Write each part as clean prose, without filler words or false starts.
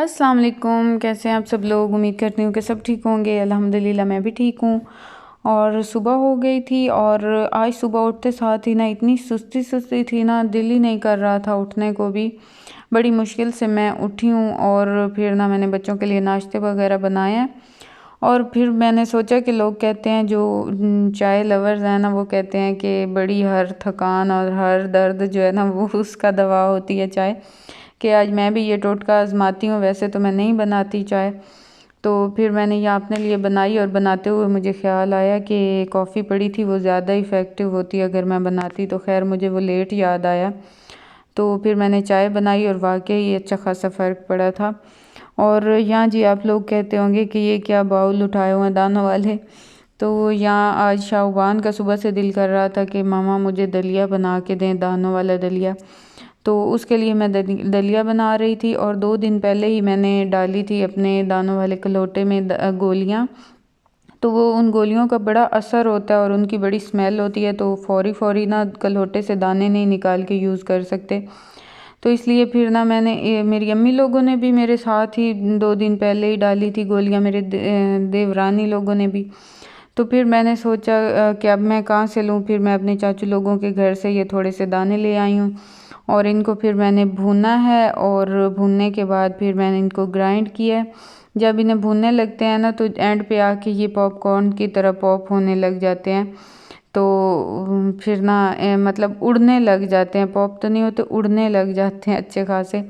अस्सलाम वालेकुम। कैसे हैं आप सब लोग? उम्मीद करती हूँ कि सब ठीक होंगे। अल्हम्दुलिल्लाह मैं भी ठीक हूँ। और सुबह हो गई थी और आज सुबह उठते साथ ही ना इतनी सुस्ती सुस्ती थी ना, दिल ही नहीं कर रहा था उठने को भी। बड़ी मुश्किल से मैं उठी हूँ और फिर ना मैंने बच्चों के लिए नाश्ते वगैरह बनाए हैं। और फिर मैंने सोचा कि लोग कहते हैं जो चाय लवर्स हैं ना, वो कहते हैं कि बड़ी हर थकान और हर दर्द जो है ना वो उसका दवा होती है चाय। कि आज मैं भी ये टोटका आजमाती हूँ। वैसे तो मैं नहीं बनाती चाय, तो फिर मैंने ये अपने लिए बनाई और बनाते हुए मुझे ख़्याल आया कि कॉफ़ी पड़ी थी वो ज़्यादा इफ़ेक्टिव होती अगर मैं बनाती। तो खैर मुझे वो लेट याद आया, तो फिर मैंने चाय बनाई और वाकई अच्छा खासा फ़र्क पड़ा था। और यहाँ जी आप लोग कहते होंगे कि ये क्या बाउल उठाए हुए हैं दानों वाले। तो यहाँ आज शाहबान का सुबह से दिल कर रहा था कि मामा मुझे दलिया बना के दें, दानों वाला दलिया। तो उसके लिए मैं दलिया बना रही थी और 2 दिन पहले ही मैंने डाली थी अपने दानों वाले कलोटे में गोलियाँ। तो वो उन गोलियों का बड़ा असर होता है और उनकी बड़ी स्मेल होती है, तो फ़ौरी फ़ौरी ना कलोटे से दाने नहीं निकाल के यूज़ कर सकते। तो इसलिए फिर ना मैंने मेरी अम्मी लोगों ने भी मेरे साथ ही 2 दिन पहले ही डाली थी गोलियाँ, मेरे देवरानी लोगों ने भी। तो फिर मैंने सोचा कि अब मैं कहाँ से लूँ। फिर मैं अपने चाचू लोगों के घर से ये थोड़े से दाने ले आई हूँ और इनको फिर मैंने भूना है और भूनने के बाद फिर मैंने इनको ग्राइंड किया है। जब इन्हें भूनने लगते हैं ना तो एंड पे आके ये पॉपकॉर्न की तरह पॉप होने लग जाते हैं। तो फिर ना मतलब उड़ने लग जाते हैं, पॉप तो नहीं होते, उड़ने लग जाते हैं अच्छे खासे।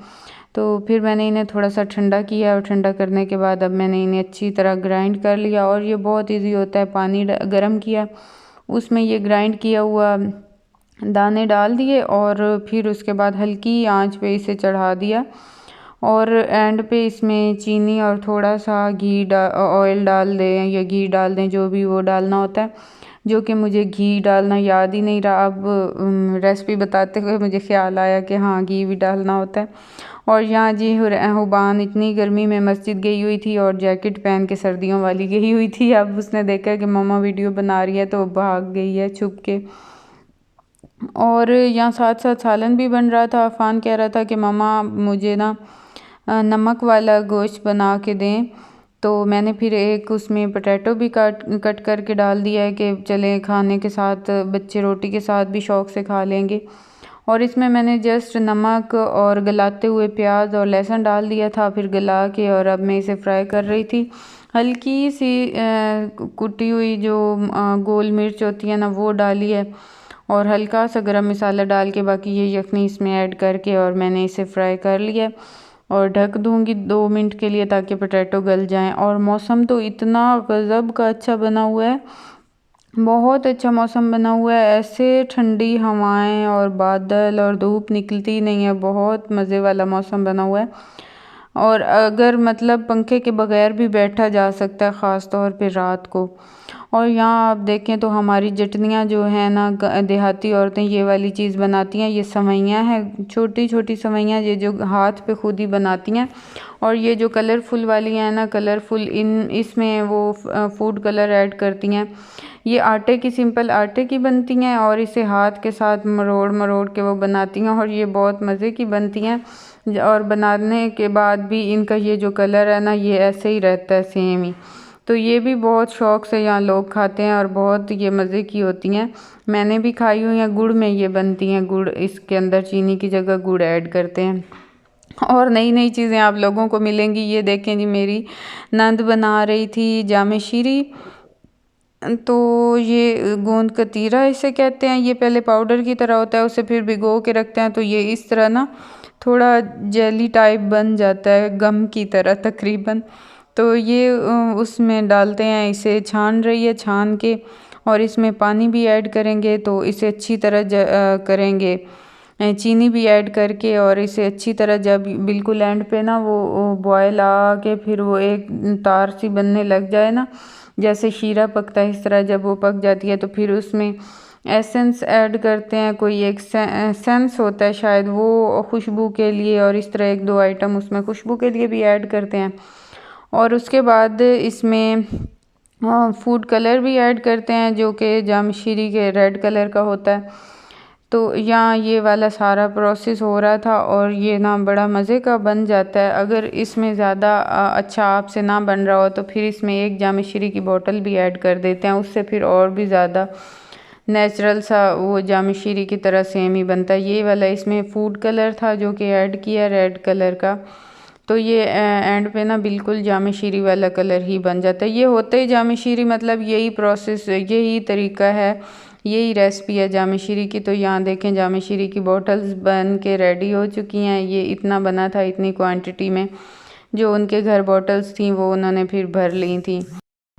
तो फिर मैंने इन्हें थोड़ा सा ठंडा किया और ठंडा करने के बाद अब मैंने इन्हें अच्छी तरह ग्राइंड कर लिया। और ये बहुत इजी होता है, पानी गरम किया, उसमें ये ग्राइंड किया हुआ दाने डाल दिए और फिर उसके बाद हल्की आंच पे इसे चढ़ा दिया और एंड पे इसमें चीनी और थोड़ा सा ऑयल डाल दें या घी डाल दें, जो भी वो डालना होता है। जो कि मुझे घी डालना याद ही नहीं रहा, अब रेसिपी बताते हुए मुझे ख्याल आया कि हाँ घी भी डालना होता है। और यहाँ जी हुबान इतनी गर्मी में मस्जिद गई हुई थी और जैकेट पहन के सर्दियों वाली गई हुई थी। अब उसने देखा कि मम्मा वीडियो बना रही है तो भाग गई है छुप के। और यहाँ साथ साथ सालन भी बन रहा था। अफ़ान कह रहा था कि मम्मा मुझे ना नमक वाला गोश्त बना के दें। तो मैंने फिर एक उसमें पोटैटो भी कट करके डाल दिया है कि चले खाने के साथ बच्चे रोटी के साथ भी शौक़ से खा लेंगे। और इसमें मैंने जस्ट नमक और गलाते हुए प्याज और लहसुन डाल दिया था, फिर गला के और अब मैं इसे फ्राई कर रही थी। हल्की सी कुटी हुई जो गोल मिर्च होती है ना वो डाली है और हल्का सा गरम मसाला डाल के बाकी ये यखनी इसमें ऐड करके और मैंने इसे फ्राई कर लिया और ढक दूँगी 2 मिनट के लिए ताकि पोटैटो गल जाएं। और मौसम तो इतना गज़ब का अच्छा बना हुआ है, बहुत अच्छा मौसम बना हुआ है। ऐसे ठंडी हवाएं और बादल और धूप निकलती नहीं है, बहुत मज़े वाला मौसम बना हुआ है। और अगर मतलब पंखे के बगैर भी बैठा जा सकता है, ख़ास तौर पे रात को। और यहाँ आप देखें तो हमारी जटनियाँ जो हैं ना, देहाती औरतें ये वाली चीज़ बनाती हैं। ये सवैयाँ हैं, छोटी छोटी सवैयाँ, ये जो हाथ पे खुद ही बनाती हैं। और ये जो कलरफुल वाली हैं ना, कलरफुल इसमें वो फूड कलर ऐड करती हैं। ये आटे की, सिंपल आटे की बनती हैं और इसे हाथ के साथ मरोड़ मरोड़ के वो बनाती हैं और ये बहुत मज़े की बनती हैं। और बनाने के बाद भी इनका ये जो कलर है ना, ये ऐसे ही रहता है सेम ही। तो ये भी बहुत शौक़ से यहाँ लोग खाते हैं और बहुत ये मज़े की होती हैं। मैंने भी खाई हुई हैं, गुड़ में ये बनती हैं। गुड़, इसके अंदर चीनी की जगह गुड़ ऐड करते हैं। और नई नई चीज़ें आप लोगों को मिलेंगी। ये देखें जी, मेरी नंद बना रही थी जामे शीरी। तो ये गोंद कतीरा इसे कहते हैं। ये पहले पाउडर की तरह होता है, उसे फिर भिगो के रखते हैं तो ये इस तरह ना थोड़ा जेली टाइप बन जाता है, गम की तरह तकरीबन। तो ये उसमें डालते हैं, इसे छान रही है, छान के और इसमें पानी भी ऐड करेंगे तो इसे अच्छी तरह करेंगे, चीनी भी ऐड करके और इसे अच्छी तरह जब बिल्कुल एंड पे ना वो बॉयल आ के फिर वो एक तार सी बनने लग जाए ना, जैसे शीरा पकता है इस तरह जब वो पक जाती है तो फिर उसमें एसेंस ऐड करते हैं। कोई एक सेंस होता है शायद, वो खुशबू के लिए, और इस तरह 1-2 आइटम उसमें खुशबू के लिए भी ऐड करते हैं। और उसके बाद इसमें फूड कलर भी ऐड करते हैं जो कि जामशीरी के रेड कलर का होता है। तो यहाँ ये वाला सारा प्रोसेस हो रहा था और ये ना बड़ा मज़े का बन जाता है। अगर इसमें ज़्यादा अच्छा आपसे ना बन रहा हो तो फिर इसमें एक जाम शीरी की बोतल भी ऐड कर देते हैं, उससे फिर और भी ज़्यादा नेचुरल सा वो जाम शीरी की तरह सेम ही बनता है। ये वाला इसमें फूड कलर था जो कि ऐड किया रेड कलर का, तो ये एंड पे ना बिल्कुल जाम शीरी वाला कलर ही बन जाता है। ये होता ही जाम शीरी, मतलब यही प्रोसेस, यही तरीका है, यही रेसिपी है जाम शीरी की। तो यहाँ देखें जाम शीरी की बॉटल्स बन के रेडी हो चुकी हैं। ये इतना बना था, इतनी क्वांटिटी में जो उनके घर बॉटल्स थी वो उन्होंने फिर भर ली थी।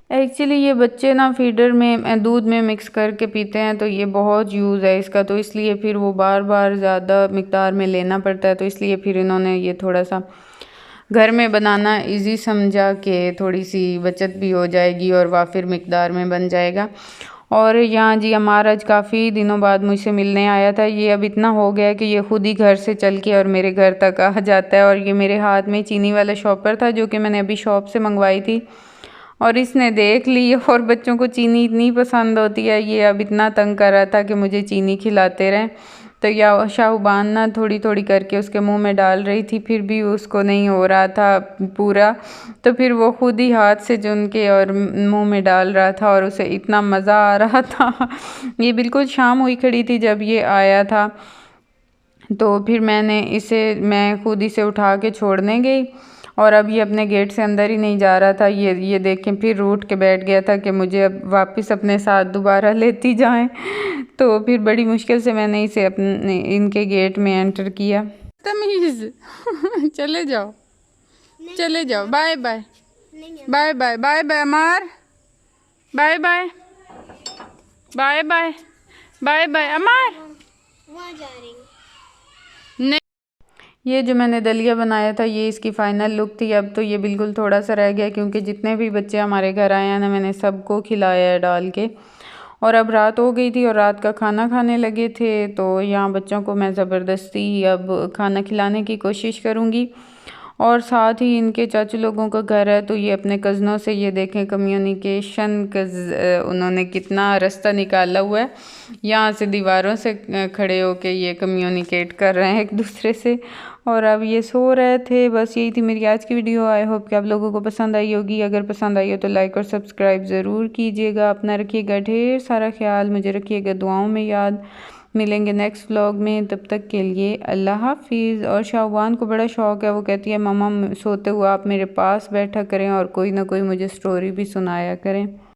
एक्चुअली ये बच्चे ना फीडर में दूध में मिक्स करके पीते हैं, तो ये बहुत यूज़ है इसका, तो इसलिए फिर वो बार बार ज़्यादा मिकदार में लेना पड़ता है। तो इसलिए फिर इन्होंने ये थोड़ा सा घर में बनाना इजी समझा कि थोड़ी सी बचत भी हो जाएगी और वाफिर मिकदार में बन जाएगा। और यहाँ जी हमारा आज काफ़ी दिनों बाद मुझसे मिलने आया था। ये अब इतना हो गया कि ये खुद ही घर से चल के और मेरे घर तक आ जाता है। और ये मेरे हाथ में चीनी वाला शॉपर था जो कि मैंने अभी शॉप से मंगवाई थी, और इसने देख ली, और बच्चों को चीनी इतनी पसंद होती है, ये अब इतना तंग कर रहा था कि मुझे चीनी खिलाते रहें। तो या शाहबान ना थोड़ी थोड़ी करके उसके मुंह में डाल रही थी, फिर भी उसको नहीं हो रहा था पूरा, तो फिर वो खुद ही हाथ से चुन के और मुंह में डाल रहा था और उसे इतना मज़ा आ रहा था। ये बिल्कुल शाम हुई खड़ी थी जब ये आया था, तो फिर मैं खुद ही से उठा के छोड़ने गई, और अब ये अपने गेट से अंदर ही नहीं जा रहा था। ये देखें फिर रूठ के बैठ गया था कि मुझे अब वापस अपने साथ दोबारा लेती जाएं। तो फिर बड़ी मुश्किल से मैंने इसे अपने इनके गेट में एंटर किया। तमीज़ चले जाओ, चले जाओ, bye bye, bye bye, bye bye Amar, bye bye, bye bye, bye bye Amar. वहाँ जा रही हूँ। ये जो मैंने दलिया बनाया था ये इसकी फ़ाइनल लुक थी। अब तो ये बिल्कुल थोड़ा सा रह गया क्योंकि जितने भी बच्चे हमारे घर आए हैं ना मैंने सबको खिलाया है डाल के। और अब रात हो गई थी और रात का खाना खाने लगे थे, तो यहाँ बच्चों को मैं ज़बरदस्ती अब खाना खिलाने की कोशिश करूँगी। और साथ ही इनके चाचू लोगों का घर है, तो ये अपने कज़नों से ये देखें कम्युनिकेशन उन्होंने कितना रास्ता निकाला हुआ है। यहाँ से दीवारों से खड़े होके ये कम्युनिकेट कर रहे हैं एक दूसरे से। और अब ये सो रहे थे। बस यही थी मेरी आज की वीडियो। आई होप कि आप लोगों को पसंद आई होगी। अगर पसंद आई हो तो लाइक और सब्सक्राइब ज़रूर कीजिएगा। अपना रखिएगा ढेर सारा ख्याल, मुझे रखिएगा दुआओं में याद। मिलेंगे नेक्स्ट व्लॉग में, तब तक के लिए अल्लाह हाफिज़। और शाहबान को बड़ा शौक़ है, वो कहती है मम्मा सोते हुए आप मेरे पास बैठा करें और कोई ना कोई मुझे स्टोरी भी सुनाया करें।